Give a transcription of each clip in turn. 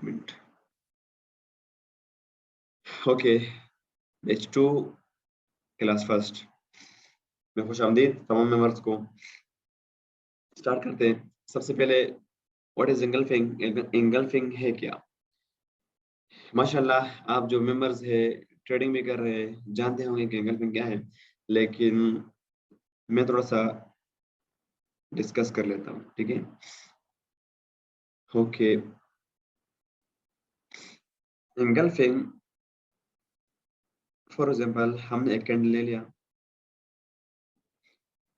Minute. Okay, batch 2 class first में खुशामदीद तमाम members को। स्टार्ट करते हैं। सबसे पहले व्हाट इज एंगल्फिंग? एंगल्फिंग है क्या? माशाल्लाह आप जो मेंबर्स है ट्रेडिंग भी कर रहे हैं जानते होंगे कि एंगल्फिंग क्या है, लेकिन मैं थोड़ा सा डिस्कस कर लेता हूँ, ठीक है? ओके, एंगल्फिंग फॉर एग्जांपल हमने एक कैंडल ले लिया,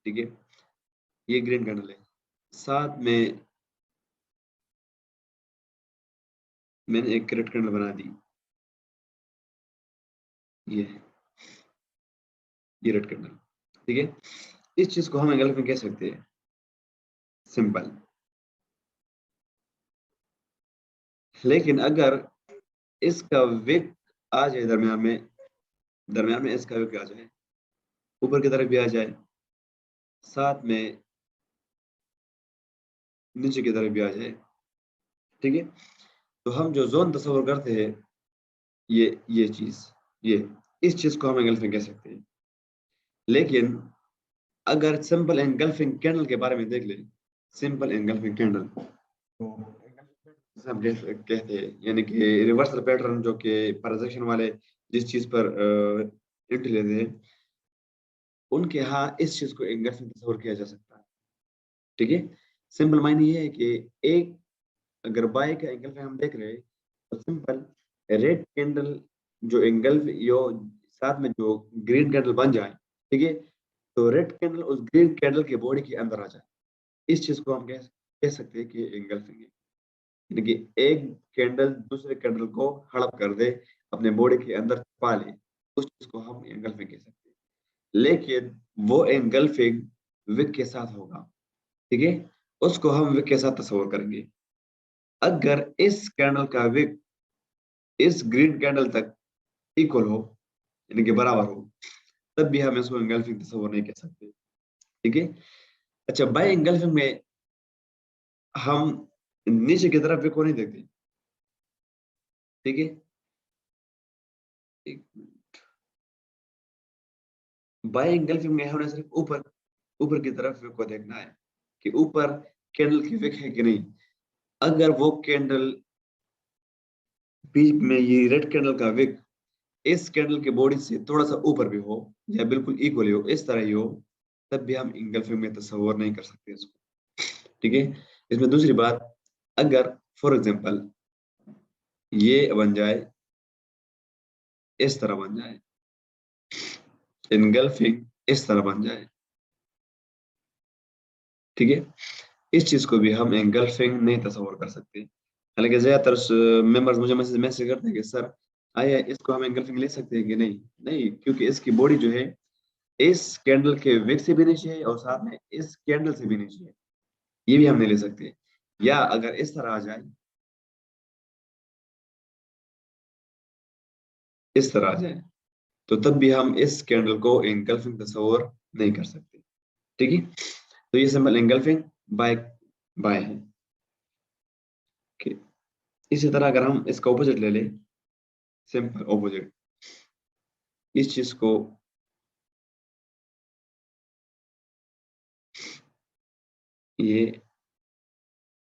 ठीक है? ये ग्रीन कैंडल है, साथ में मैंने एक रेड कैंडल बना दी, ये रेड कैंडल, ठीक है? इस चीज को हम एंगल्फिंग कह सकते हैं, सिंपल। लेकिन अगर इसका विक आ जाए दरमियान में इसका विक आ जाए, ऊपर की तरफ भी आ जाए, साथ में नीचे की तरफ भी आ जाए, ठीक है? तो हम जो जोन तस्वर करते हैं, ये चीज, ये इस चीज को हम एंगल्फिंग कह सकते हैं। लेकिन अगर सिंपल एंगल्फिंग कैंडल के बारे में देख ले, सिंपल एंगल्फिंग कैंडल तो हम कहते हैं, यानी कि रिवर्सल पैटर्न जो कि प्रोजेक्शन वाले जिस चीज पर एंट्री लेते हैं, उनके यहाँ इस चीज को एंगल्फिंग तस्वर किया जा सकता है, ठीक है? सिंपल मायने ये है कि एक अगर बाय का एंगल्फिंग हम देख रहे हैं तो सिंपल रेड कैंडल जो एंगल्फ यो साथ में जो ग्रीन कैंडल बन जाए, ठीक है? तो रेड कैंडल उस ग्रीन कैंडल के बॉडी के अंदर आ जाए, इस चीज को हम कह सकते हैं कि एंगल्फिंग है। यानी कि एक कैंडल दूसरे कैंडल को हड़प कर दे, अपने बॉडी के अंदर छुपा ले, उस चीज को हम एंगल्फिंग कह सकते हैं। लेकिन वो एंगल्फिंग विक के साथ होगा, ठीक है? उसको हम विक के साथ तस्वर करेंगे। अगर इस कैंडल का विक इस ग्रीन कैंडल तक इक्वल हो, यानी कि बराबर हो, तब भी हम इसको एंगल्फिंग तस्वर नहीं कह सकते, ठीक है? अच्छा, बाय एंगल्फिंग में हम नीचे की तरफ विक को नहीं देखते, ठीक है? बाय एंगल्फिंग में हमें सिर्फ ऊपर की तरफ विक को देखना है कि ऊपर कैंडल की विक है कि नहीं। अगर वो कैंडल बीच में ये रेड कैंडल का विक इस कैंडल के बॉडी से थोड़ा सा ऊपर भी हो या बिल्कुल इक्वली हो, इस तरह ही हो, तब भी हम एंगल्फिंग में तस्वर नहीं कर सकते इसको, ठीक है? इसमें दूसरी बात, अगर फॉर एग्जांपल ये बन जाए, इस तरह बन जाए, एंगल्फिंग इस तरह बन जाए, ठीक है? इस चीज को भी हम एंगल्फिंग नहीं तस्वर कर सकते। हालांकि ज्यादातर मेंबर्स मुझे मैसेज करते हैं कि सर आया इसको हम एंगल्फिंग ले सकते हैं कि नहीं? नहीं, क्योंकि इसकी बॉडी जो है इस कैंडल के विक से भी नीचे है और साथ में इस कैंडल से भी नीचे है, ये भी हम नहीं ले सकते। या अगर इस तरह आ जाए, इस तरह आ जाए, तो तब भी हम इस कैंडल को एंगल्फिंग तस्वर नहीं कर सकते, ठीक है? तो ये सिंपल एंगल्फिंग बाय बाय है, okay। इसी तरह अगर हम इसका ऑपोजिट ले लें, सिंपल ऑपोजिट, इस चीज को ये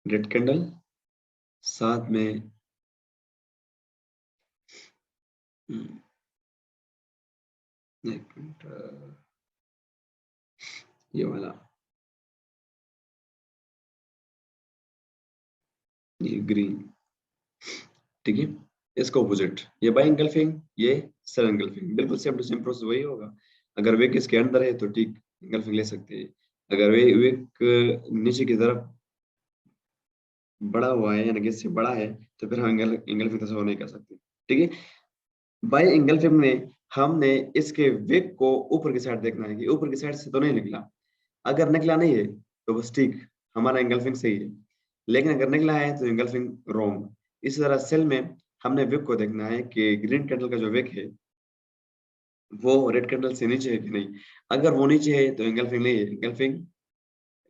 रेड कैंडल साथ में एक मिनट, ये वाला, ये ग्रीन, ठीक है? इसका ऑपोजिट, ये बाय एंगल्फिंग, ये सेल एंगल्फिंग, बिल्कुल सेम टू सेम प्रोसेस वही होगा। अगर विक इसके अंदर है तो ठीक एंगल्फिंग ले सकते हैं, अगर वे विक नीचे की तरफ बड़ा हुआ है यानी कि इससे बड़ा है, तो फिर हम एंगल्फिंग तस्वर नहीं कर सकते, ठीक है? बाय एंगल्फिंग में हमने इसके विक को ऊपर की साइड देखना है कि ऊपर की साइड से तो नहीं निकला। अगर निकला नहीं है तो बस ठीक, हमारा एंगल्फिंग सही है। लेकिन अगर निकला है तो एंगल्फिंग रॉन्ग। इसी तरह सेल में हमने विक को देखना है कि ग्रीन कैंडल का जो विक है वो रेड कैंडल से नीचे है कि नहीं। अगर वो नीचे है तो एंगल्फिंग नहीं है, एंगल्फिंग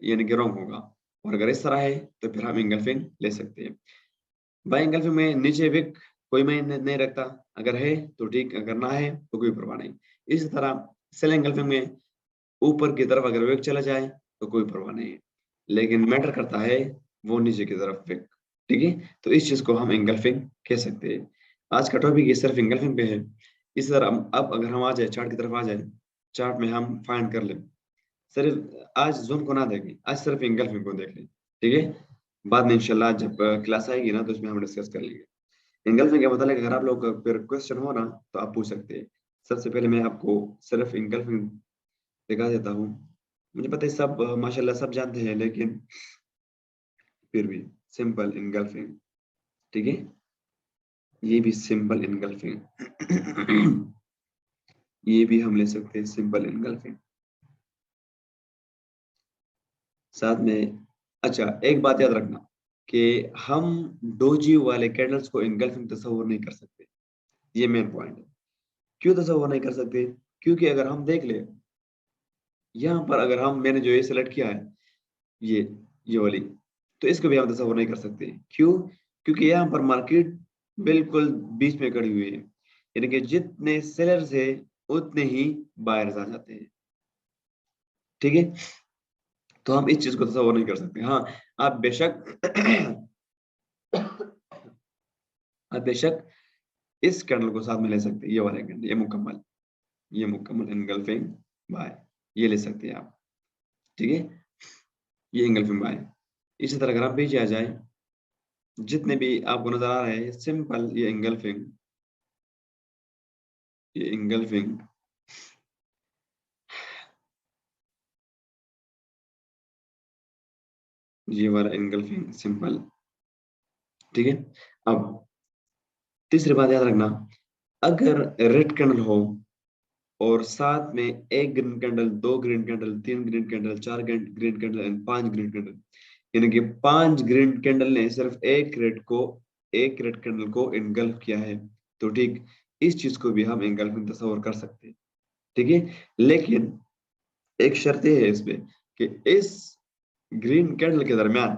यानी कि रॉन्ग होगा। और अगर इस तरह है तो फिर हम एंगल्फिंग ले सकते हैं। बाय एंगल्फिंग में नीचे विक कोई मायने नहीं रखता, अगर है तो ठीक, अगर ना है तो कोई परवाह नहीं। इसी तरह सेल एंगल्फिंग में ऊपर की तरफ अगर विक चला जाए तो कोई परवाह नहीं है, लेकिन मैटर करता है वो नीचे की तरफ विक। ठीक है, तो इस चीज को हम एंगल्फिंग कह सकते हैं। आज का टॉपिक ये सिर्फ एंगल्फिंग पे है। इसी तरह अब अगर हम आ जाए चार्ट की तरफ आ जाए, चार्ट में हम फाइंड कर लें, सिर्फ आज जोन को ना देखें, आज सिर्फ एंगल्फिंग को देख लें। ठीक है, बाद में इंशाल्लाह जब क्लास आएगी ना तो उसमें हम डिस्कस कर लेंगे। इंगल्फिंग का मतलब अगर आप लोग का फिर क्वेश्चन हो ना तो आप पूछ सकते हैं। सबसे पहले मैं आपको सिर्फ इंगल्फिंग दिखा देता हूँ। मुझे पता है सब माशाल्लाह सब जानते हैं, लेकिन फिर भी सिंपल इंगल्फिंग। ठीक है, ये भी सिंपल इंगल्फिंग ये भी हम ले सकते हैं सिंपल इंगल्फिंग साथ में। अच्छा, एक बात याद रखना कि हम डोजी वाले कैंडल्स को इंगल्फिंग तस्वीर नहीं कर सकते। ये मेन पॉइंट है। क्यों तस्वीर नहीं कर सकते? क्योंकि अगर हम देख ले यहाँ पर, अगर हम मैंने जो ये सिलेक्ट किया है, ये ये वाली, तो इसको भी हम तस्वीर नहीं कर सकते। क्यों? क्योंकि यहाँ पर मार्केट बिल्कुल बीच में खड़ी हुई है, यानी कि जितने सेलर्स है उतने ही बायर्स आ जाते हैं। ठीक है, तो हम इस चीज को तस्वीर नहीं कर सकते। हाँ, आप बेशक आप बेशक इस कैंडल को साथ में ले सकते हैं, ये वाला कैंडल, ये मुकम्मल एंगल्फिंग बाय, ये ले सकते हैं आप। ठीक है, ये एंगल्फिंग बाय। इसी तरह अगर आप पीछे आ जाए, जितने भी आपको नजर आ रहे हैं सिंपल ये एंगल्फिंग, ये एंगल्फिंग ये वाला एंगल्फिंग सिंपल। ठीक है, अब तीसरी बात याद रखना, अगर रेड कैंडल हो और साथ में एक ग्रीन कैंडल, दो ग्रीन कैंडल, तीन ग्रीन कैंडल, चार ग्रीन कैंडल एंड पांच ग्रीन कैंडल, यानी कि पांच ग्रीन कैंडल ने सिर्फ एक रेड कैंडल को इनगल्फ किया है, तो ठीक इस चीज को भी हम एंगल्फिंग तस्वर कर सकते हैं। ठीक है, लेकिन एक शर्त ये है इसमें कि इस ग्रीन कैंडल के दरमियान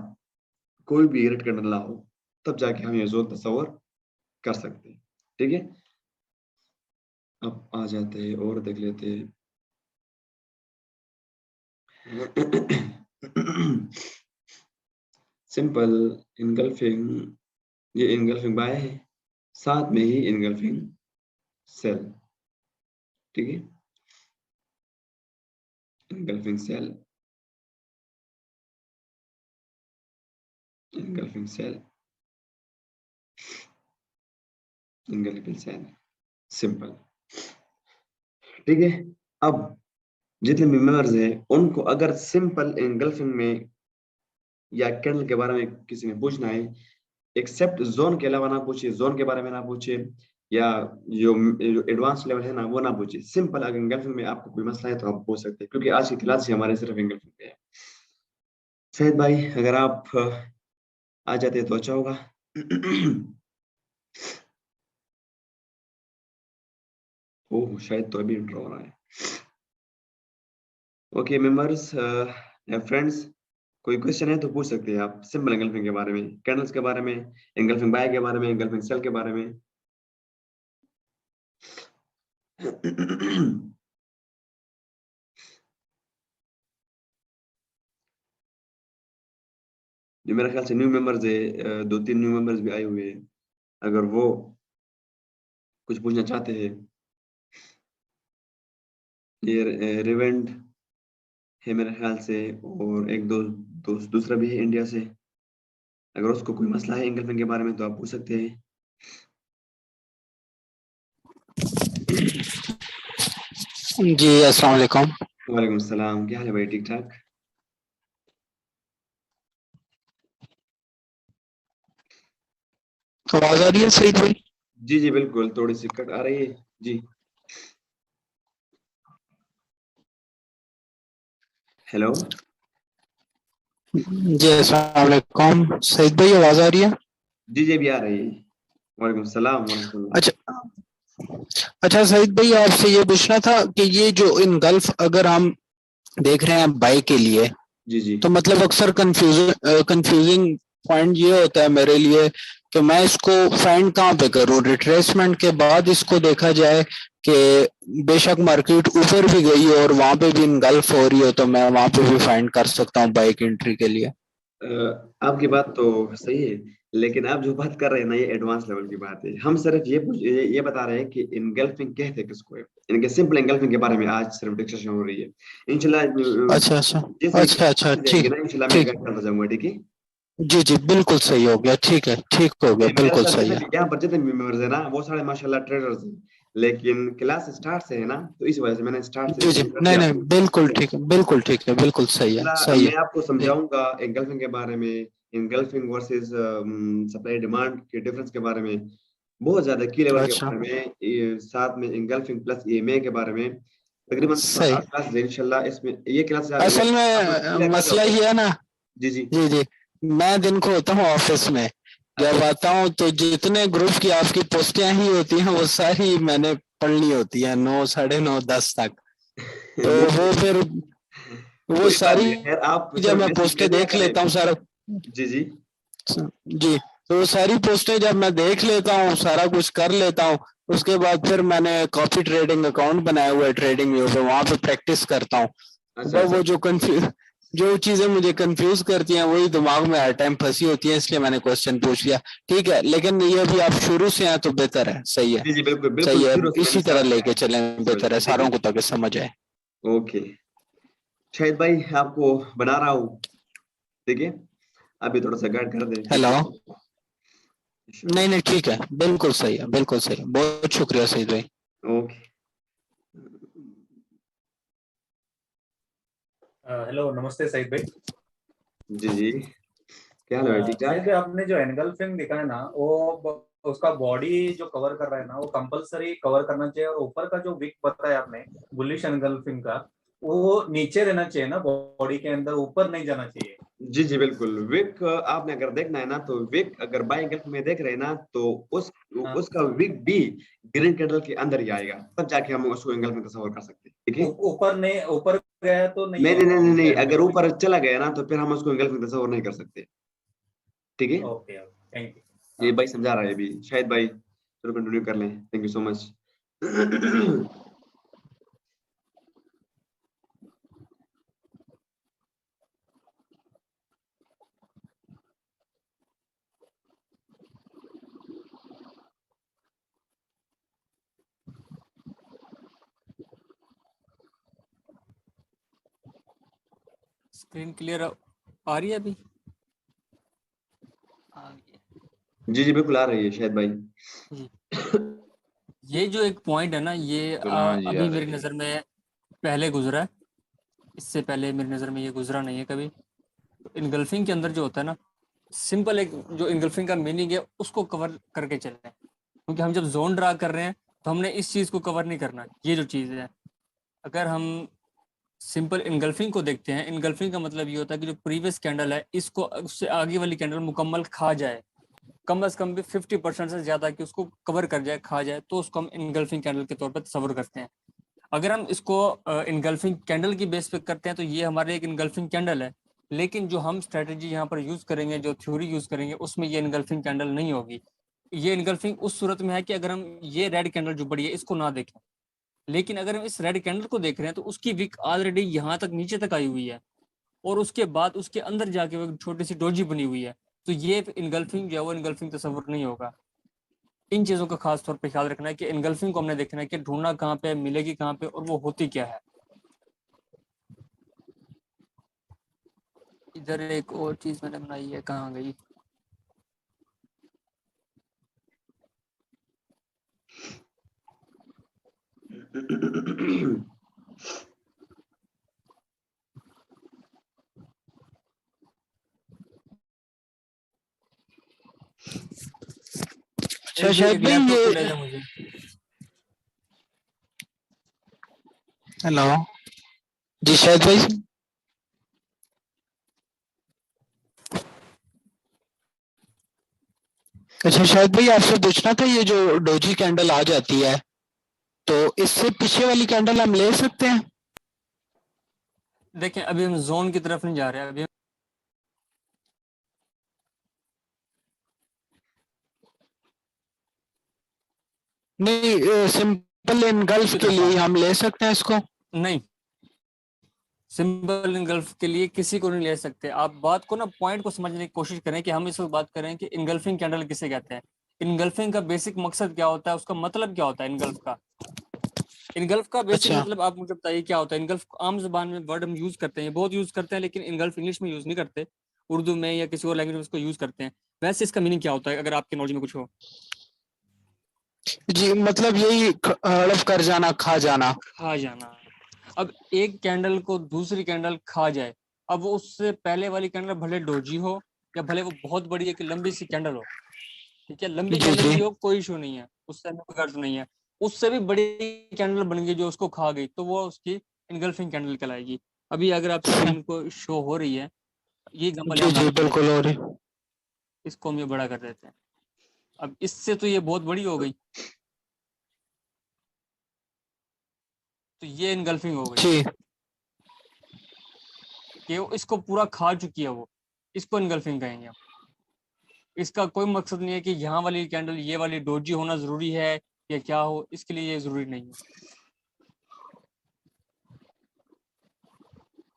कोई भी रेड कैंडल ना हो, तब जाके हम ये जोन तस्वर कर सकते हैं। ठीक है, अब आ जाते हैं और देख लेते हैं। सिंपल इनगल्फिंग, ये इनगल्फिंग बाय है, साथ में ही इनगल्फिंग सेल। ठीक है, engulfing cell, engulfing cell, engulfing cell, simple. ठीक है, अब जितने भी मेंबर्स हैं उनको अगर सिंपल इनगल्फिंग में या कैंडल के बारे में किसी ने पूछना है, एक्सेप्ट जोन के अलावा ना पूछिए, जोन के बारे में ना पूछिए, या जो एडवांस लेवल है ना वो ना पूछिए। सिंपल अगर एंगल्फिंग में आपको कोई मसला है तो आप पूछ सकते हैं, क्योंकि आज की क्लास ही हमारे सिर्फ एंगल्फिंग पे है। शायद भाई अगर आप आ जाते तो अच्छा होगा। ओह, शायद तो अभी इंटर हो रहा है। ओके मेंबर्स या फ्रेंड्स, कोई क्वेश्चन है तो पूछ सकते हैं आप सिंपल एंगल्फिंग के बारे में, कैंडल्स के बारे में, एंगल्फिंग बाय के बारे में, एंगल्फिंग सेल के बारे में। जो मेरे ख्याल से न्यू मेंबर्स है, दो तीन न्यू मेंबर्स भी आए हुए हैं, अगर वो कुछ पूछना चाहते हैं। ये रिवेंट है मेरे ख्याल से, और एक दो दोस्त दूसरा भी है इंडिया से, अगर उसको कोई मसला है एंगल्फिंग के बारे में तो आप पूछ सकते हैं। जी अस्सलाम वालेकुम। वालेकुम सलाम, क्या हाल है भाई? ठीक ठाक? तो आवाज आ रही है सईद भाई? जी जी बिल्कुल, थोड़ी सी कट आ रही है जी। हेलो, जी अस्सलाम वालेकुम सईद भाई, आवाज आ रही है? जी जी भी आ रही है। वालेकुम सलाम वरहमतुल्लाह। अच्छा। अच्छा सईद भाई, आपसे ये पूछना था कि ये जो इन गल्फ अगर हम देख रहे हैं बाई के लिए, जी जी तो मतलब अक्सर कंफ्यूजिंग पॉइंट ये होता है मेरे लिए कि मैं इसको फाइंड कहाँ पे करूँ, रिट्रेसमेंट के बाद इसको देखा जाए कि बेशक मार्केट ऊपर भी गई हो और वहां पे भी इनगल्फ हो रही हो तो मैं वहां पे भी फाइंड कर सकता हूँ बाइक एंट्री के लिए। आपकी बात तो सही है, लेकिन आप जो बात कर रहे हैं ना, ये एडवांस लेवल की बात है। हम सिर्फ ये बता रहे हैं कि इनगल्फिंग कहते किसको है, इनके सिंपल इनगल्फिंग के बारे में आज सिर्फ डिस्कशन हो रही है। इंशाल्लाह अच्छा अच्छा जैसे अच्छा अच्छा, जाएंगे ठीक ना, इंशाल्लाह मैं ठीक, गाइड करता जाऊंगा, ठीक है। जी जी बिल्कुल सही हो गया, ठीक है, ठीक हो गया, मेरे बिल्कुल साथ सही जितने है। भी यहाँ पर जितने भी मेंबर्स है ना, वो सारे माशाल्लाह ट्रेडर्स हैं, लेकिन क्लास स्टार्ट से है ना, तो इस वजह से मैंने स्टार्ट से जी जी, शुरू कर नहीं दिया नहीं आपको। बिल्कुल ठीक है, बिल्कुल ठीक है, बिल्कुल सही है, इंशाल्लाह सही है। मैं आपको जी, समझाऊंगा एंगल्फिंग के बारे में, एंगल्फिंग वर्सेस सप्लाई डिमांड के डिफरेंस के बारे में, बहुत ज्यादा की लेवल के अच्छा, बारे में, साथ में एंगल्फिंग प्लस ईएमए के बारे में। तकरीबन सही। 7-8 क्लास है इंशाल्लाह, इसमें ये क्लास असल आप में क्लियर कर मसला जाओगे। ये है ना, जी जी। जी जी, मैं दिन को होता हूँ ऑफिस में, अच्छा जब आता हूँ तो जितने ग्रुप की आपकी पोस्टें ही होती हैं वो सारी मैंने पढ़नी होती हैं 9, 9:30, 10 तक। तो नहीं वो फिर वो कोई बात सारी नहीं, खैर आप जब सिर्फ मैं बेसिक दे पोस्टें दिया देख करें। लेता हूँ सारा, जी जी। जी, तो वो सारी पोस्टें जब मैं देख लेता हूँ, सारा कुछ कर लेता हूँ, उसके बाद फिर मैंने कॉपी ट्रेडिंग अकाउंट बनाया हुआ है ट्रेडिंग व्यू पे, वहां पे प्रैक्टिस करता हूँ। अच्छा बस अच्छा। वो जो चीजें मुझे कंफ्यूज करती हैं वही दिमाग में हर टाइम फंसी होती है, इसलिए मैंने क्वेश्चन पूछ लिया। ठीक है, लेकिन ये भी आप शुरू से हैं तो बेहतर है, सही है, जी जी, बिल्कुल सही बिल्कुल है, शुरू से मैंने इसी तरह स्टार्ट किया लेके है चलें, इस वजह बेहतर है, से, ठीक सारों है। को ताकि समझ आए। ओके, शाहिद भाई आपको बना रहा हूँ, ठीक है। अभी थोड़ा सा गाइड कर दें, ठीक हेलो, है। नहीं इंशाल्लाह। नहीं ठीक है, बिल्कुल सही है, बिल्कुल सही है, बहुत शुक्रिया सईद भाई। ओके। हेलो, नमस्ते सईद भाई। जी जी, क्या हाल है भाई, ठीक सईद ठाक। भाई, आपने जो एनगल्फिंग दिखा है ना, उसका बॉडी जो कवर कर रहा है ना, वो कंपलसरी कवर करना चाहिए, और ऊपर का जो विक बताया आपने बुलिश एनगल्फिंग का, वो नीचे रहना चाहिए ना, बॉडी के अंदर, ऊपर नहीं जाना चाहिए। जी जी बिल्कुल, विक आपने अगर देखना है ना, तो विक अगर बाई एंगल में देख रहे हैं ना, तो हाँ, उसका विक भी ग्रीन कैंडल के अंदर ही आएगा, तब जाके हम उसको एंगल में तस्वर कर सकते हैं, ठीक है। ऊपर नहीं, ऊपर गया तो नहीं नहीं है नहीं नहीं नहीं नहीं, अगर एनगल्फिंग। ऊपर चला गया ना, तो फिर हम उसको एंगल में तस्वर नहीं कर सकते, ठीक है। Okay okay, thank you. ये हाँ। भाई समझा रहा है अभी, शायद भाई चलो कंटिन्यू कर लें, thank you so much. Screen clear आ रही है अभी? आ गई है। जी जी बिल्कुल आ रही है शायद भाई। जी, ये जो एक पॉइंट है ना, ये बिल्कुल, हाँ जी, आ अभी मेरी रही है। नज़र में पहले गुजरा है, इससे पहले मेरी नज़र में ये गुजरा नहीं है कभी। तो इनगल्फिंग के अंदर जो होता है ना, सिंपल एक जो इनगल्फिंग का मीनिंग है उसको कवर करके चल रहे हैं, क्योंकि हम जब जोन ड्रा कर रहे हैं तो हमने इस चीज़ को कवर नहीं करना। ये जो चीज़ है, अगर हम सिंपल इनगल्फिंग को देखते हैं, इनगल्फिंग का मतलब ये होता है कि जो प्रीवियस कैंडल है इसको उससे आगे वाली कैंडल मुकम्मल खा जाए, कम से कम भी 50% से ज्यादा कि उसको कवर कर जाए, खा जाए, तो उसको हम इनगल्फिंग कैंडल के तौर पर तस्वर करते हैं। अगर हम इसको इनगल्फिंग कैंडल की बेस पे करते हैं तो ये हमारे एक इनगल्फिंग कैंडल है, लेकिन जो हम स्ट्रेटजी यहाँ पर यूज करेंगे, जो थ्योरी यूज करेंगे, उसमें ये इनगल्फिंग कैंडल नहीं होगी। ये इनगल्फिंग उस सूरत में है कि अगर हम ये रेड कैंडल जो बड़ी है इसको ना देखें, लेकिन अगर हम इस रेड कैंडल को देख रहे हैं तो उसकी विक ऑलरेडी यहाँ तक नीचे तक आई हुई है, और उसके बाद उसके अंदर जाके वो छोटी सी डोजी बनी हुई है, तो ये इनगल्फिंग जो है वो इनगल्फिंग तस्वर नहीं होगा। इन चीज़ों का खास तौर पे ख्याल रखना है कि इनगल्फिंग को हमने देखना है कि ढूंढना कहाँ पे है, मिलेगी कहाँ पे, और वो होती क्या है। इधर एक और चीज़ मैंने बनाई है, कहाँ गई? अच्छा शायद एक भाई लैपटॉप पे ले ये, जाओ मुझे। हेलो, जी शायद भाई, अच्छा शायद भाई आपसे पूछना था, ये जो डोजी कैंडल आ जाती है तो इससे पीछे वाली कैंडल हम ले सकते हैं? देखें, अभी हम जोन की तरफ नहीं जा रहे, अभी नहीं, सिंपल इनगल्फ के लिए हम ले सकते हैं इसको? नहीं, सिंपल इनगल्फ के लिए किसी को नहीं ले सकते। आप बात को ना, पॉइंट को समझने की कोशिश करें कि हम इस वक्त बात करें कि इनगल्फिंग कैंडल किसे कहते हैं, इनगल्फिंग का बेसिक मकसद क्या होता है, उसका मतलब क्या होता है इनगल्फ का। इनगल्फ का बेसिक अच्छा। मतलब आप मुझे बताइए क्या होता है। इनगल्फ आम जुबान में वर्ड हम यूज करते हैं, बहुत यूज करते हैं, लेकिन इनगल्फ इंग्लिश में यूज नहीं करते, उर्दू में या किसी और लैंग्वेज में इसको यूज करते हैं। वैसे इसका मीनिंग क्या होता है, अगर आपके नॉलेज में कुछ हो? जी, मतलब यही हड़प कर जाना, खा जाना। खा जाना। अब एक कैंडल को दूसरी कैंडल खा जाए, अब वो उससे पहले वाली कैंडल भले डोजी हो या भले वो बहुत बड़ी एक लंबी सी कैंडल हो, ठीक है, लंबी जी कैंडल जी। भी हो कोई इशू नहीं है, उससे हमें कोई गर्ज नहीं है। उससे भी बड़ी कैंडल बन गई जो उसको खा गई, तो वो उसकी इनगल्फिंग कैंडल कहलाएगी। अभी अगर आप स्क्रीन को शो हो रही है, ये एग्जांपल जी यहाँ जी, रख दिया, बिल्कुल हो रही। इसको हम ये बड़ा कर देते हैं। अब इससे तो ये बहुत बड़ी हो गई, तो ये इनगल्फिंग हो गई जी कि वो इसको पूरा खा चुकी है, वो इसको इनगल्फिंग कहेंगे हम। इसका कोई मकसद नहीं है कि यहाँ वाली कैंडल ये वाली डोजी होना जरूरी है या क्या हो, इसके लिए ये जरूरी नहीं है।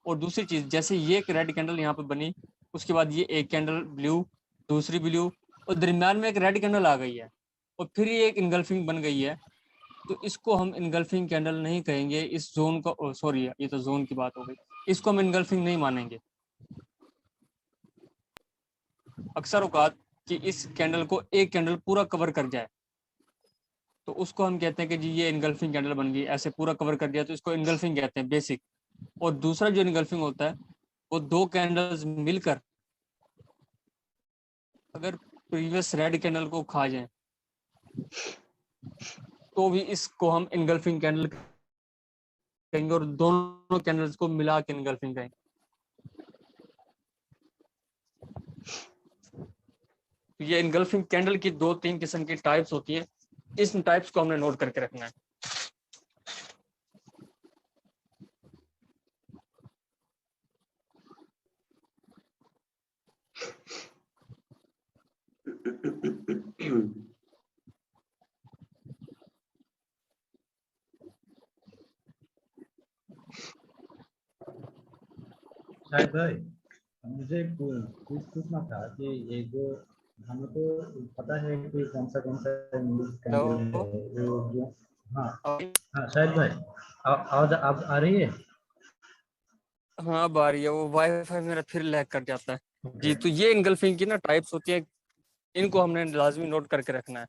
और दूसरी चीज, जैसे ये एक रेड कैंडल यहाँ पे बनी, उसके बाद ये एक कैंडल ब्लू, दूसरी ब्लू, और दरमियान में एक रेड कैंडल आ गई है, और फिर ये एक इनगल्फिंग बन गई है, तो इसको हम इनगल्फिंग कैंडल नहीं कहेंगे। इस जोन को, सॉरी ये तो जोन की बात हो गई, इसको हम इनगल्फिंग नहीं मानेंगे। अक्सर औकात कि इस कैंडल को एक कैंडल पूरा कवर कर जाए, तो उसको हम कहते हैं कि जी ये इनगल्फिंग कैंडल बन गई, ऐसे पूरा कवर कर दिया तो इसको इनगल्फिंग कहते हैं, बेसिक। और दूसरा जो इनगल्फिंग होता है, वो दो कैंडल्स मिलकर अगर प्रीवियस रेड कैंडल को खा जाए, तो भी इसको हम इनगल्फिंग कैंडल कहेंगे, और दोनों कैंडल्स को मिला के इनगल्फिंग कहेंगे। तो ये इनगल्फिंग कैंडल की 2-3 किस्म की टाइप्स होती है, इस टाइप्स को हमने नोट करके रखना है। शायद भाई, मुझे कुछ पूछना था कि ये जो हमें तो पता है कि कौन सा इंग्लिश कैंडल है वो जो, हाँ हाँ शायद भाई, आवाज अब आ रही है? हाँ अब आ रही है, वो वाईफाई मेरा फिर लैग कर जाता है। ओके। जी, तो ये इनगल्फिंग की ना टाइप्स होती है, इनको हमने लाजमी नोट करके रखना है।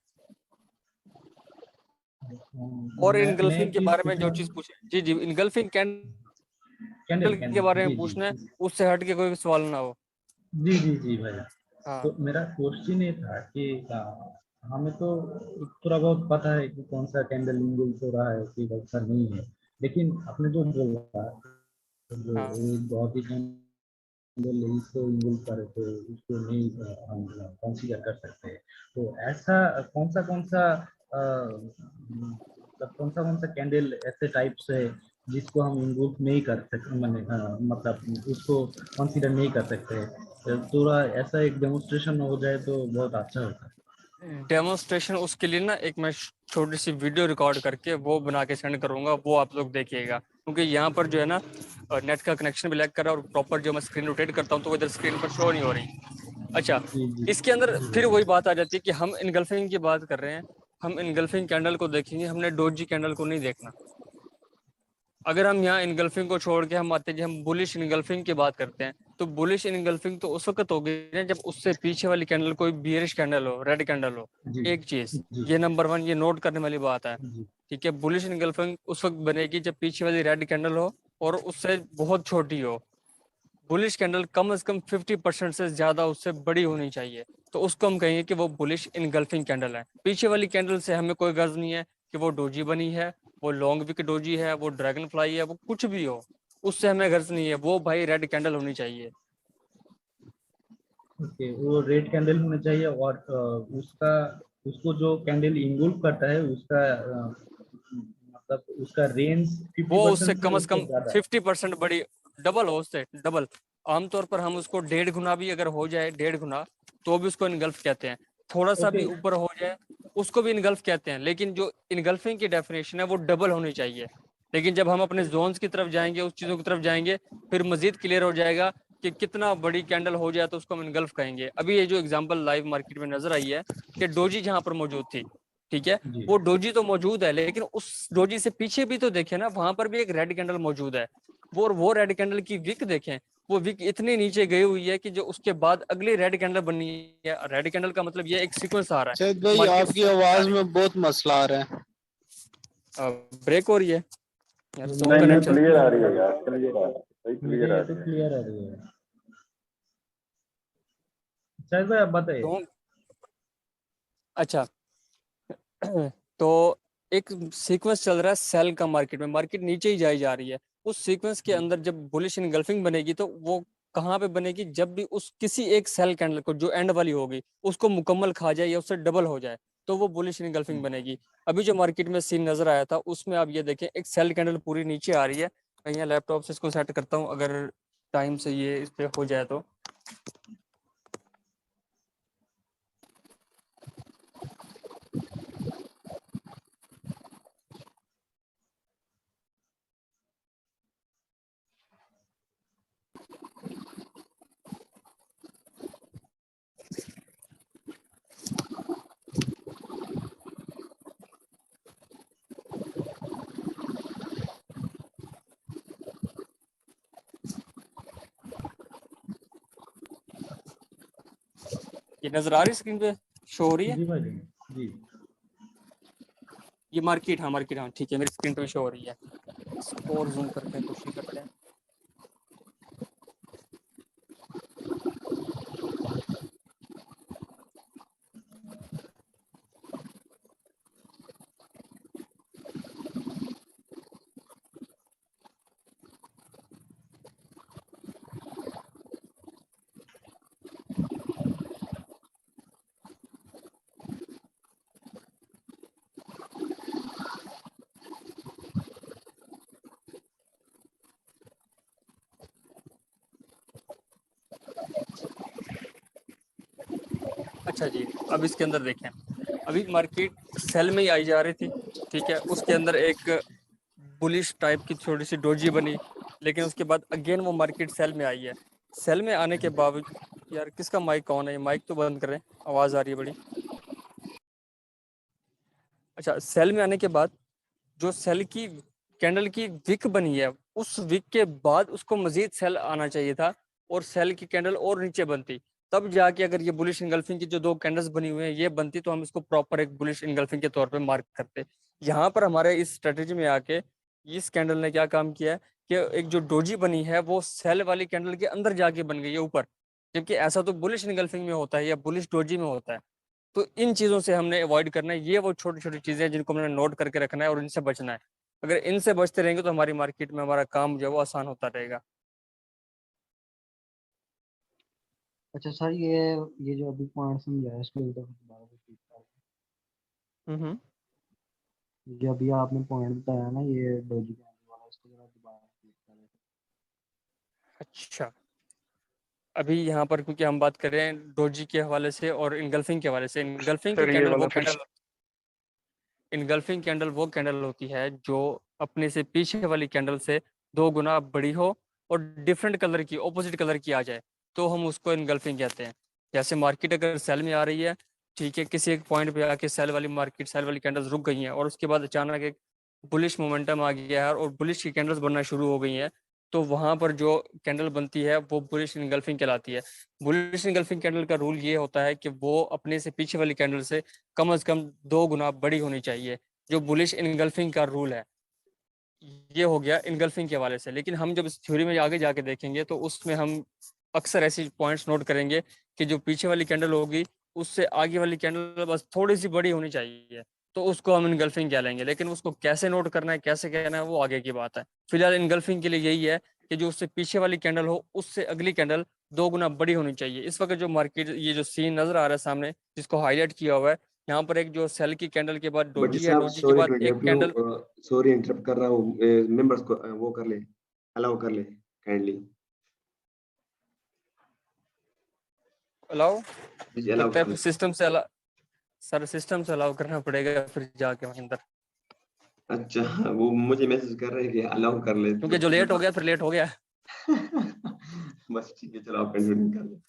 और मैं इनगल्फिंग एक के चीज बारे में जो पूछना, चीज पूछे, जी जी, इनगल्फिंग कैंडल कैंडल के बारे कैंडल, में जी पूछना है, जी उससे हट के कोई सवाल ना हो। जी जी जी भाई। हाँ तो मेरा क्वेश्चन ये था कि हमें तो थोड़ा बहुत पता है कि कौन सा कैंडल इंगल्फ हो रहा है कि कौन सा नहीं है, लेकिन आपने जो बोला जो हाँ बहुत ही इसको इंगल्फ करे तो उसको नहीं हम कंसीडर कर सकते हैं। तो ऐसा कौन सा मतलब कौन सा कैंडल ऐसे टाइप्स है जिसको हम इंगल्फ नहीं कर सकते, मैंने मतलब उसको कंसीडर नहीं कर सकते। थोड़ा ऐसा एक डेमोन्स्ट्रेशन हो जाए तो बहुत अच्छा होता है। डेमोन्स्ट्रेशन, उसके लिए ना एक मैं छोटी सी वीडियो रिकॉर्ड करके वो बना के सेंड करूंगा, वो आप लोग देखिएगा, क्योंकि यहाँ पर जो है ना नेट का कनेक्शन भी लैग कर रहा है, और प्रॉपर जो मैं स्क्रीन रोटेट करता हूँ तो वो इधर स्क्रीन पर शो नहीं हो रही। अच्छा, जी जी इसके अंदर जी फिर भाई। वही बात आ जाती है कि हम इनगल्फिंग की बात कर रहे हैं, हम इनगल्फिंग कैंडल को देखेंगे, हमने डोजी कैंडल को नहीं देखना। अगर हम यहाँ इनगल्फिंग को छोड़ के हम आते हैं, हम बुलिश इनगल्फिंग की बात करते हैं, तो बुलिश इनगल्फिंग तो उस वक्त होगी ना जब उससे पीछे वाली कैंडल कोई बियरिश कैंडल हो, रेड कैंडल हो। जी एक चीज, जी ये नंबर 1, ये नोट करने वाली बात है। जी ठीक है, बुलिश इनगल्फिंग उस वक्त बनेगी जब पीछे वाली रेड कैंडल हो और उससे बहुत छोटी हो। बुलिश कैंडल कम से कम 50% से ज्यादा उससे बड़ी होनी चाहिए, तो उसको हम कहेंगे कि वो बुलिश इनगल्फिंग कैंडल है। पीछे वाली कैंडल से हमें कोई गर्ज नहीं है कि वो डोजी बनी है, वो लॉन्ग विक डोजी है, वो ड्रैगन फ्लाई है, वो कुछ भी हो, उससे हमें गर्ज नहीं है, वो भाई रेड कैंडल होनी चाहिए। ओके, वो रेड कैंडल होना चाहिए और उसका उसको जो कैंडल इंगल्फ करता है उसका मतलब उसका रेंज वो उससे 50% से कम से उससे कम ज्यादा। 50% बड़ी, डबल हो, उससे डबल। आमतौर पर हम उसको 1.5 गुना भी अगर हो जाए, 1.5 गुना, तो भी उसको इनगल्फ कहते हैं। थोड़ा सा भी Okay. ऊपर हो जाए उसको भी इनगल्फ कहते हैं, लेकिन जो इनगल्फिंग की डेफिनेशन है वो डबल होनी चाहिए। लेकिन जब हम अपने जोन्स की तरफ जाएंगे, उस चीजों की तरफ जाएंगे, फिर मजीद क्लियर हो जाएगा कि कितना बड़ी कैंडल हो जाए तो उसको हम इनगल्फ कहेंगे। अभी ये जो एग्जांपल लाइव मार्केट में नजर आई है कि डोजी जहां पर मौजूद थी, ठीक है, जी वो डोजी तो मौजूद है, लेकिन उस डोजी से पीछे भी तो देखें ना, वहां पर भी एक रेड कैंडल मौजूद है। वो रेड कैंडल की विक देखें, वो विक इतनी नीचे गई हुई है कि जो उसके बाद अगली रेड कैंडल बननी है। रेड कैंडल का मतलब ये एक सीक्वेंस आ रहा है। शायद भाई मार्केट आपकी आवाज में बहुत मसला आ रहा है। ब्रेक हो रही है यार, नहीं, तो नहीं, कनेक्ट क्लियर आ रही है यार, क्लियर आ रही है, सही मुझे क्लियर आ ये रही तो है। क्लियर आ रही है। शायद भाई आप बताइए। तो अच्छा तो एक सीक्वेंस चल रहा है सेल का मार्केट में, मार्केट नीचे ही जाई जा रही है। उस सीक्वेंस के अंदर जब बुलिश इनगल्फिंग बनेगी तो वो कहाँ पे बनेगी, जब भी उस किसी एक सेल कैंडल को जो एंड वाली होगी उसको मुकम्मल खा जाए या उससे डबल हो जाए तो वो बुलिश इनगल्फिंग बनेगी। अभी जो मार्केट में सीन नजर आया था उसमें आप ये देखें, एक सेल कैंडल पूरी नीचे आ रही है। मैं यहाँ लैपटॉप से इसको सेट करता हूँ, अगर टाइम से ये इस पे हो जाए तो। ये नजर आ रही है स्क्रीन पे, शो हो रही है जी भाई जी। ये मार्केट? हाँ मार्केट, हाँ ठीक है, मेरी स्क्रीन पे शो हो रही है। इसको और जूम करते हैं, कोशिश करते हैं। अच्छा जी, अब इसके अंदर देखें, अभी मार्केट सेल में ही आई जा रही थी, ठीक है, उसके अंदर एक बुलिश टाइप की छोटी सी डोजी बनी, लेकिन उसके बाद अगेन वो मार्केट सेल में आई है। सेल में आने के बावजूद, यार किसका माइक ऑन है, माइक तो बंद करें, आवाज आ रही है बड़ी। अच्छा, सेल में आने के बाद जो सेल की कैंडल की विक बनी है, उस विक के बाद उसको मजीद सेल आना चाहिए था और सेल की कैंडल और नीचे बनती, तब जाके अगर ये बुलिश इनगल्फिंग की जो दो कैंडल्स बनी हुई हैं ये बनती तो हम इसको प्रॉपर एक बुलिश इनगल्फिंग के तौर पे मार्क करते। यहाँ पर हमारे इस स्ट्रेटेजी में आके इस कैंडल ने क्या काम किया है कि एक जो डोजी बनी है वो सेल वाली कैंडल के अंदर जाके बन गई है ऊपर, जबकि ऐसा तो बुलिश इनगल्फिंग में होता है या बुलिश डोजी में होता है। तो इन चीजों से हमने अवॉइड करना है, ये वो छोटी छोटी चीजें हैं जिनको हमने नोट करके रखना है और इनसे बचना है। अगर इनसे बचते रहेंगे तो हमारी मार्केट में हमारा काम जो है वो आसान होता रहेगा। अच्छा सर, ये जो अभी पॉइंट समझाया इसको एक दफा दोबारा रिपीट कर। हम्म। ये अभी आपने पॉइंट बताया ना, ये डोजी के आने वाला, इसको जरा दोबारा रिपीट करें। अच्छा, अभी यहाँ पर क्योंकि हम बात कर रहे हैं डोजी के हवाले से और इनगल्फिंग के हवाले से, इनगल्फिंग की सर ये कैंडल वाला वो कैंडल इनगल्फिंग कैंडल वो कैंडल होती है जो अपने से पीछे वाली कैंडल से 2 गुना बड़ी हो और डिफरेंट कलर की, ऑपोजिट कलर की आ जाए, तो हम उसको इनगल्फिंग कहते हैं। जैसे मार्केट अगर सेल में आ रही है, ठीक है, किसी एक पॉइंट पे आके सेल वाली मार्केट, सेल वाली कैंडल्स रुक गई हैं और उसके बाद अचानक एक बुलिश मोमेंटम आ गया है और बुलिश की कैंडल्स बनना शुरू हो गई हैं, तो वहां पर जो कैंडल बनती है वो बुलिश इनगल्फिंग कहलाती है। बुलिश इनगल्फिंग कैंडल का रूल ये होता है कि वो अपने से पीछे वाली कैंडल से कम से कम 2 गुना बड़ी होनी चाहिए, जो बुलिश इनगल्फिंग का रूल है। ये हो गया इनगल्फिंग के हवाले से। लेकिन हम जब इस थ्योरी में आगे जाके देखेंगे तो उसमें हम अक्सर ऐसी पॉइंट्स नोट करेंगे कि जो पीछे वाली कैंडल होगी उससे आगे वाली कैंडल बस थोड़ी सी बड़ी होनी चाहिए, तो उसको हम इनगल्फिंग कह लेंगे। लेकिन उसको कैसे नोट करना है, कैसे कहना है, वो आगे की बात है। फिलहाल इनगल्फिंग के लिए यही है कि जो उससे पीछे वाली कैंडल हो उससे अगली कैंडल 2 गुना बड़ी होनी चाहिए। इस वक्त जो मार्केट, ये जो सीन नजर आ रहा है सामने जिसको हाईलाइट किया हुआ है, यहाँ पर एक जो सेल की कैंडल के बाद बट जी डोजी है, साहब, डोजी के सॉरी बाद टू एक interrupt candle. You, sorry interrupt कर रहा हूँ, मेंबर्स को वो कर ले, अलाउ कर ले काइंडली। अलाउ जी अलाउ लगता कर है ले। सिस्टम से सर सिस्टम से अलाउ करना पड़ेगा फिर जाके वहीं अंदर, अच्छा, वो मुझे मैसेज कर रहे हैं कि अलाउ कर ले, क्योंकि जो लेट हो गया फिर लेट हो गया। बस ठीक है, चलो आप कंटिन्यू कर लें।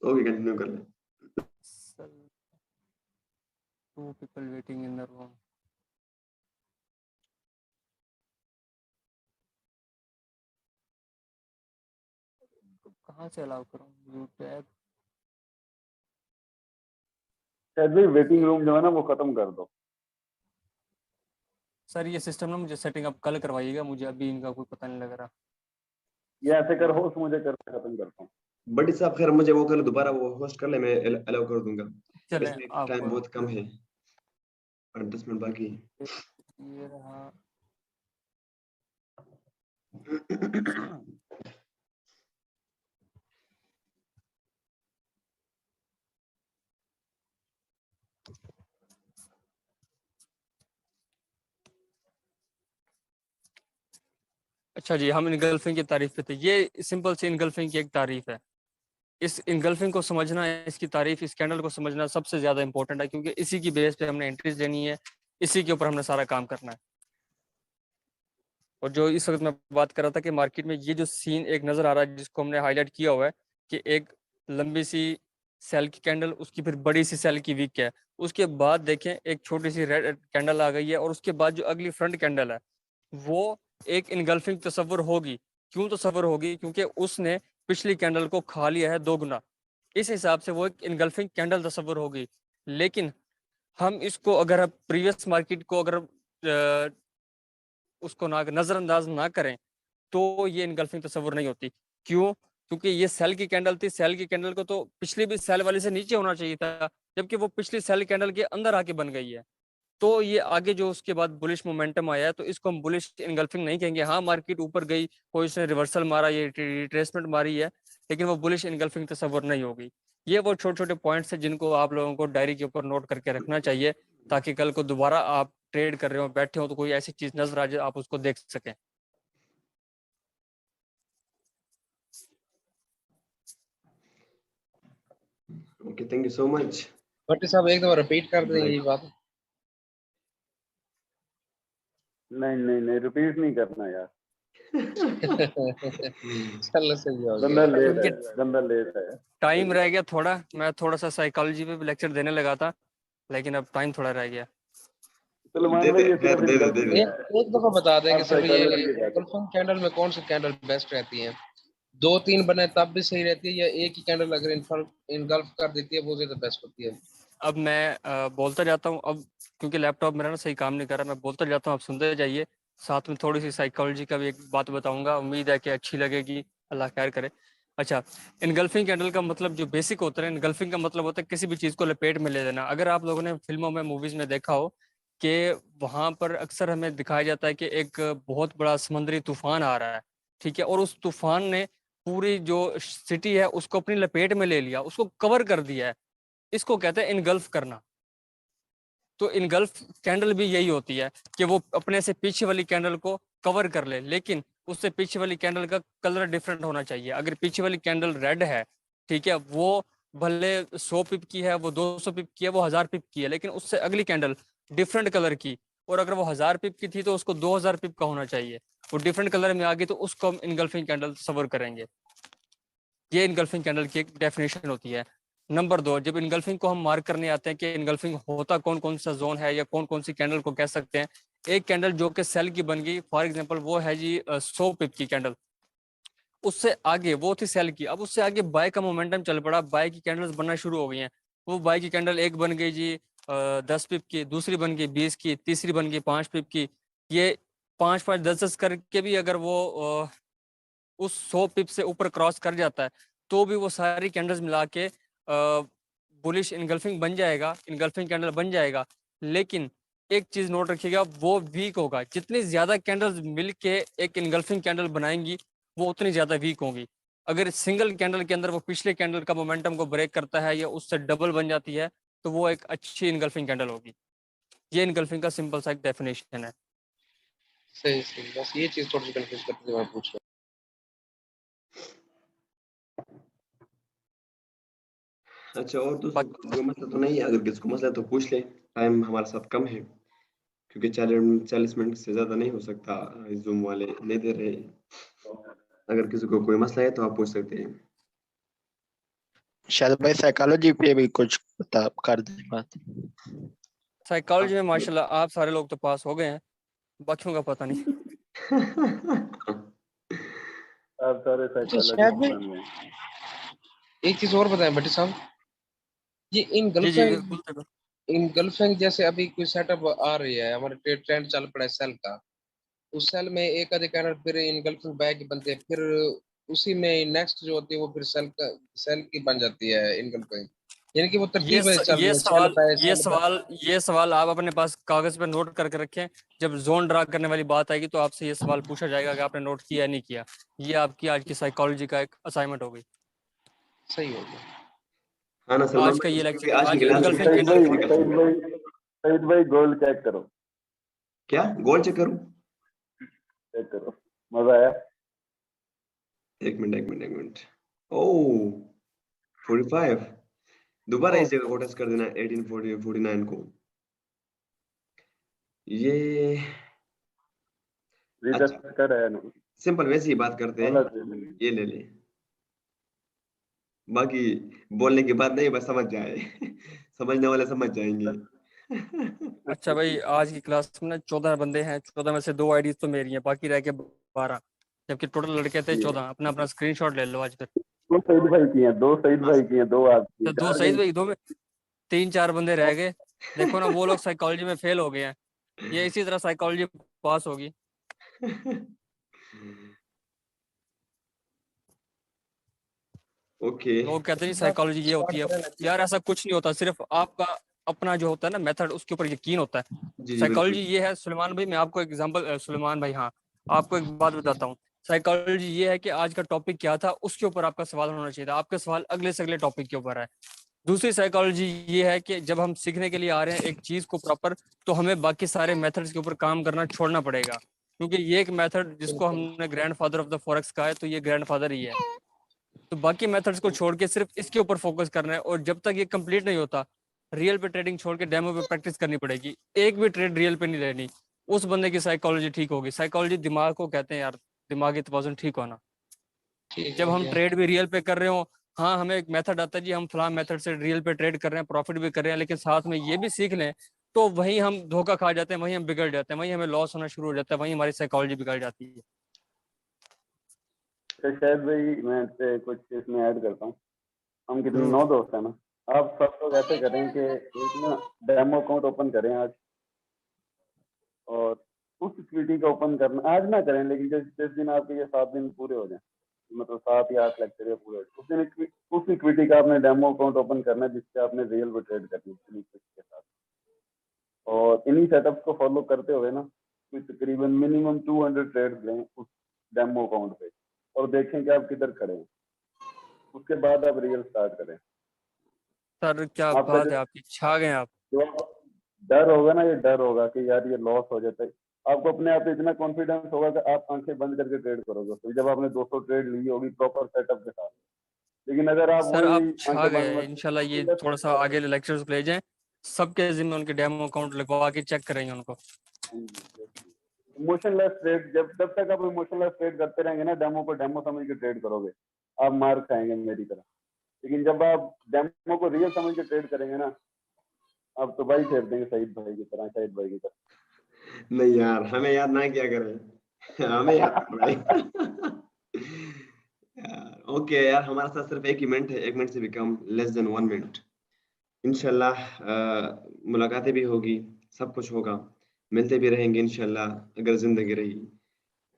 ओके, कंटिन्यू कर लें। Sir 2 people waiting in the room. कहाँ से अलाउ करूँ? View tab. शायद भाई वेटिंग रूम जो है ना वो खत्म कर दो। सर ये सिस्टम ना मुझे सेटिंग अप कल करवाइएगा, मुझे अभी इनका कोई पता नहीं लग रहा। ये ऐसे कर होस्ट मुझे कर खत्म करता हूँ। बड़ी साहब खैर मुझे वो कर दोबारा वो होस्ट कर ले, मैं अलाउ कर दूंगा। चले इसमें आप टाइम बहुत कम है और 10 मिनट बाकी ये रहा। है। अच्छा जी, हम इनगल्फिंग की तारीफ पे थे। ये सिंपल सी इनगल्फिंग की एक तारीफ है। इस इनगल्फिंग को समझना, इसकी तारीफ, इस कैंडल को समझना सबसे ज्यादा इंपॉर्टेंट है, क्योंकि इसी की बेस पे हमने एंट्रीज लेनी है, इसी के ऊपर हमने सारा काम करना है। और जो इस वक्त मैं बात कर रहा था कि मार्केट में ये जो सीन एक नजर आ रहा है जिसको हमने हाईलाइट किया हुआ है कि एक लंबी सी सेल की कैंडल, उसकी फिर बड़ी सी सेल की वीक है, उसके बाद देखें एक छोटी सी रेड कैंडल आ गई है, और उसके बाद जो अगली फ्रंट कैंडल है वो एक इनगल्फिंग तस्वर होगी। क्यों तस्वर होगी? क्योंकि उसने पिछली कैंडल को खा लिया है 2 गुना, इस हिसाब से वो एक इनगल्फिंग कैंडल तस्वर होगी। लेकिन हम इसको अगर प्रीवियस मार्केट को अगर उसको ना नजरअंदाज ना करें तो ये इनगल्फिंग तस्वुर नहीं होती। क्यों? क्योंकि ये सेल की कैंडल थी, सेल की कैंडल को तो पिछली भी सेल वाले से नीचे होना चाहिए था, जबकि वो पिछली सेल कैंडल के अंदर आके बन गई है। तो ये आगे जो उसके बाद बुलिश मोमेंटम आया है, तो इसको हम बुलिश इनगल्फिंग नहीं कहेंगे। हाँ, मार्केट ऊपर गई, कोई उसने रिवर्सल मारा, ये रिट्रेसमेंट मारी है, लेकिन वो बुलिश इनगल्फिंग तस्वुर नहीं होगी। ये वो छोटे छोटे पॉइंट्स हैं जिनको आप लोगों को डायरी के ऊपर नोट करके रखना चाहिए, ताकि कल को दोबारा आप ट्रेड कर रहे हो, बैठे हो, तो कोई ऐसी चीज नजर आ जाए आप उसको देख सकें। Okay, thank you so much. Bhatti साहब एक दफा रिपीट कर देंगे ये बात। नहीं नहीं नहीं, रिपीट नहीं करना यार। चलो सही हो बंदा गया। लेट है, क्योंकि बंदा लेट है। टाइम रह गया थोड़ा, मैं थोड़ा सा साइकोलॉजी पे भी लेक्चर देने लगा था, लेकिन अब टाइम थोड़ा रह गया। सलमान दे भाई दे, ये खैर सिर्फ दे दे, दे इंगल्फिंग दे। है। एक दफा बता दें कि आप सर ये साइकोलॉजी की बात इंगल्फिंग कैंडल में कौन सी कैंडल बेस्ट रहती है? 2-3 बने तब भी सही रहती है, या एक ही कैंडल अगर इनगल्फ कर देती है वो ज्यादा बेस्ट होती है? अब मैं बोलता जाता हूँ, अब क्योंकि लैपटॉप मेरा ना सही काम नहीं कर रहा, मैं बोलता जाता हूँ, आप सुनते जाइए। साथ में थोड़ी सी साइकोलॉजी का भी एक बात बताऊंगा, उम्मीद है कि अच्छी लगेगी, अल्लाह खैर करे। अच्छा, इनगल्फिंग कैंडल का मतलब जो बेसिक होता है, इनगल्फिंग का मतलब होता है किसी भी चीज़ को लपेट में ले लेना। अगर आप लोगों ने फिल्मों में, मूवीज में देखा हो कि वहां पर अक्सर हमें दिखाया जाता है कि एक बहुत बड़ा समुद्री तूफान आ रहा है, ठीक है, और उस तूफान ने पूरी जो सिटी है उसको अपनी लपेट में ले लिया, उसको कवर कर दिया है। इसको कहते हैं इनगल्फ करना। तो इनगल्फ कैंडल भी यही होती है कि वो अपने से पीछे वाली कैंडल को कवर कर ले, लेकिन उससे पीछे वाली कैंडल का कलर डिफरेंट होना चाहिए। अगर पीछे वाली कैंडल रेड है, ठीक है, वो भले 100 पिप की है, वो 200 पिप की है, वो 1000 पिप की है, लेकिन उससे अगली कैंडल डिफरेंट कलर की, और अगर वो 1000 पिप की थी तो उसको 2000 पिप का होना चाहिए, वो डिफरेंट कलर में आ गई तो उसको हम इनगल्फिंग कैंडल तस्वर करेंगे। ये इनगल्फिंग कैंडल की एक डेफिनेशन होती है। नंबर 2, जब इनगल्फिंग को हम मार्क करने आते हैं कि इनगल्फिंग होता कौन कौन सा जोन है या कौन कौन सी कैंडल को कह सकते हैं। एक कैंडल जो कि सेल की बन गई, फॉर एग्जांपल वो है जी 100 पिप की कैंडल, उससे आगे वो थी सेल की, अब उससे आगे बाय का मोमेंटम चल पड़ा, बाय की कैंडल्स बनना शुरू हो गई हैं। वो बाय की कैंडल एक बन गई जी 10 पिप की, दूसरी बन गई 20 की, तीसरी बन गई 5 पिप की। ये 5-5, 10-10 करके भी अगर वो उस 100 पिप से ऊपर क्रॉस कर जाता है, तो भी वो सारी कैंडल्स मिला के बुलिश इनगल्फिंग बन जाएगा, इनगल्फिंग कैंडल बन जाएगा। लेकिन एक चीज नोट रखिएगा, वो वीक होगा। जितनी ज्यादा कैंडल्स मिलके एक इनगल्फिंग कैंडल बनाएंगी, वो उतनी ज्यादा वीक होंगी। अगर सिंगल कैंडल के अंदर वो पिछले कैंडल का मोमेंटम को ब्रेक करता है या उससे डबल बन जाती है, तो वो एक अच्छी इनगल्फिंग कैंडल होगी। ये इनगल्फिंग का सिंपल सा एक डेफिनेशन है। सही सही, बस ये चीज थोड़ी सी कंफ्यूज करती थी, मैं पूछ रहा अच्छा, और तो कोई मसला तो नहीं है, अगर किसको मसला है तो पूछ ले। टाइम हमारे साथ कम है, क्योंकि 40 मिनट से ज़्यादा नहीं हो सकता, जूम वाले नहीं दे रहे। अगर किसी को कोई मसला है तो आप पूछ सकते हैं। शायद भाई साइकोलॉजी पे भी कुछ बता कर दे बात। साइकोलॉजी में माशाल्लाह आप सारे लोग तो पास हो गए हैं, बाकियों का पता नहीं। आप सारे शायद साइकोलॉजिस्ट में बन गए। एक चीज और बताएं भट्टी साहब, ये इन जी जी गर्लफ्रेंड बिल्कुल। जैसे अभी कोई सेटअप आ रही है, हमारे ट्रेंड चल पड़ा है सेल का, उस सेल में एक आधे कैनल फिर इन गर्लफ्रेंड बैग बनते हैं, फिर उसी में नेक्स्ट जो होती है वो फिर सेल की बन जाती है इन गर्लफ्रेंड, यानी कि वो ये तरतीब चल रही ये है सवाल ये सेल बाय। सवाल ये सवाल आप अपने पास कागज पे नोट करके रखें। जब जोन ड्रा करने वाली बात आएगी तो आपसे ये सवाल पूछा जाएगा कि आपने नोट किया या नहीं किया। ये आपकी आज की साइकोलॉजी का एक असाइनमेंट हो गई। सही हो गया। हाँ ना सलमान आज का भाई, ये क्योंकि लेक्चर, आज की आज क्लास में इनगल्फिंग सईद भाई इनगल्फिंग सईद भाई सईद भाई गोल चेक करो, क्या गोल चेक करूं? चेक करो, मजा आया। एक मिनट। ओह 45, दोबारा इस जगह को टेस्ट कर देना 1849 को। ये रीटेस्ट कर रहा है ना, सिंपल वैसे ही बात करते हैं, वाला दे। ये ले ले, बाकी बोलने की बात नहीं, बस समझ जाए। समझने वाले समझ जाएंगे। अच्छा भाई, आज की क्लास में ना 14 बंदे हैं, 14 में से 2 आईडीज तो मेरी हैं, बाकी रह के 12, जबकि टोटल लड़के थे 14। अपना अपना स्क्रीनशॉट ले लो आज फिर। दो सईद भाई की हैं, दो सईद भाई की हैं, दो आपकी तो हैं, 2 चार सही की। भाई, 2 में 3-4 बंदे रह गए। देखो ना, वो लोग साइकोलॉजी में फेल हो गए हैं, ये इसी तरह साइकोलॉजी पास होगी। ओके, लोग कहते नहीं साइकोलॉजी ये होती है यार, ऐसा कुछ नहीं होता। सिर्फ आपका अपना जो होता है ना मेथड, उसके ऊपर यकीन होता है। जी साइकोलॉजी बिल्कुल। ये है सुलेमान भाई, मैं आपको एग्जांपल, सुलेमान भाई हाँ, आपको एक बात बताता हूँ। साइकोलॉजी ये है कि आज का टॉपिक क्या था उसके ऊपर आपका सवाल होना चाहिए था, आपका सवाल अगले से अगले टॉपिक के ऊपर है। दूसरी साइकोलॉजी ये है कि जब हम सीखने के लिए आ रहे हैं एक चीज को प्रॉपर, तो हमें बाकी सारे मेथड्स के ऊपर काम करना छोड़ना पड़ेगा, क्योंकि ये एक मेथड जिसको हमने ग्रैंडफादर ऑफ द फॉरेक्स कहा है, तो ये ग्रैंडफादर ही है। तो बाकी मेथड्स को छोड़ के सिर्फ इसके ऊपर फोकस करना है, और जब तक ये कंप्लीट नहीं होता, रियल पे ट्रेडिंग छोड़ के डेमो पे प्रैक्टिस करनी पड़ेगी। एक भी ट्रेड रियल पे नहीं लेनी, उस बंदे की साइकोलॉजी ठीक होगी। साइकोलॉजी दिमाग को कहते हैं यार, दिमागी तवाज़ुन ठीक होना। जब हम ट्रेड भी रियल पे कर रहे हो, हाँ हमें एक मेथड आता है जी, हम फलां मेथड से रियल पे ट्रेड कर रहे हैं, प्रॉफिट भी कर रहे हैं, लेकिन साथ में ये भी सीख लें, तो वहीं हम धोखा खा जाते हैं, वहीं हम बिगड़ जाते हैं, वहीं हमें लॉस होना शुरू हो जाता है, वहीं हमारी साइकोलॉजी बिगड़ जाती है। तो शायद भाई मैं कुछ इसमें ऐड करता हूँ। हम कितने 9 दोस्त हैं ना, आप सब लोग ऐसे करें कि एक ना डेमो अकाउंट ओपन करें आज, और उस इक्विटी का ओपन करना आज ना करें, लेकिन जिस दिन आपके ये 7 दिन पूरे हो जाए, मतलब 7 या 8 लेक्चर पूरे हो जाए, उस दिन उस इक्विटी का आपने डेमो अकाउंट ओपन करना है जिससे आपने रियल में ट्रेड करनी है के साथ। और इन्हीं सेटअप्स को फॉलो करते हुए ना तकरीबन मिनिमम 200 ट्रेड लें उस डेमो अकाउंट पे, और देखें कि आप किधर खड़े हैं। उसके बाद आप रियल स्टार्ट करें। सर क्या आपका बात है आपकी, छा गए आप। जो डर होगा ना, ये डर होगा कि यार ये लॉस हो जाता है, आपको अपने आप पे इतना कॉन्फिडेंस होगा कि आप आंखें बंद करके ट्रेड करोगे, तो जब आपने 200 ट्रेड ली होगी प्रॉपर सेटअप के साथ। लेकिन अगर आप सर आप वही छा आंखें गए, बंद इंशाल्लाह ये थोड़ा सा आगे लेक्चर्स ले जाएं, सबके जिम्मे उनके डेमो अकाउंट लगवा के चेक करेंगे उनको। इमोशनलेस ट्रेड, जब तक आप इमोशनलेस ट्रेड करते रहेंगे ना, डेमो को डेमो समझ के ट्रेड करोगे, आप मार खाएंगे मेरी तरह। लेकिन जब आप डेमो को रियल समझ के ट्रेड करेंगे ना, आप तो भाई फेर देंगे सईद भाई की तरह, शाहिद भाई की तरह। नहीं यार, हमें याद ना किया करें। हमें याद कर भाई। ओके यार, हमारे साथ सिर्फ 1 ही मिनट है, 1 मिनट से भी कम, लेस देन 1 मिनट। इंशाल्लाह मुलाकातें भी होगी, सब कुछ होगा, मिलते भी रहेंगे इंशाल्लाह अगर जिंदगी रही।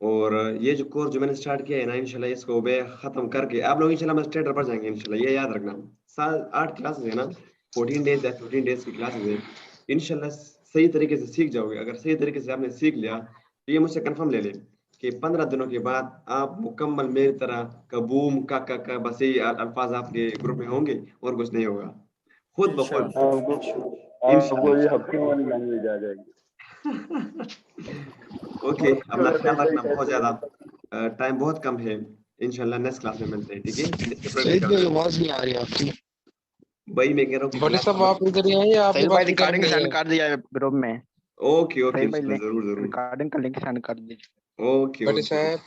और ये जो कोर्स जो मैंने स्टार्ट किया है ना, इंशाल्लाह इसको बे खत्म करके आप लोग इंशाल्लाह मैं ट्रेडर पर जाएंगे इंशाल्लाह, ये याद रखना। 8 क्लासेस है ना, 14 डेज या 15 डेज की क्लासेस है, इंशाल्लाह सही तरीके से सीख जाओगे। अगर सही तरीके से आपने सीख लिया तो ये मुझसे कंफर्म ले लें कि 15 दिनों के बाद आप मुकम्मल मेरी तरह कबूम का बस यही अल्फाज आपके ग्रुप में होंगे और कुछ नहीं होगा, खुद ब खुद आपको ये हफ्ते वाली लैंग्वेज आ जाएगी। ओके, अपना ख्याल रखना, बहुत ज्यादा टाइम बहुत कम है, इंशाल्लाह नेक्स्ट क्लास में मिलते हैं, ठीक है? सईद भाई आवाज नहीं आ रही आपकी। भाई मैं कह रहा हूँ बड़े साहब आप इधर ही आए या आपके सही पास भाई भी रिकॉर्डिंग करने सेंड हैं? कर दिया है ग्रुप में। ओके ओके सही भाई जरूर जरूर रिकॉर्डिंग का लिंक सेंड कर दीजिए। ओके बड़े ओके साहब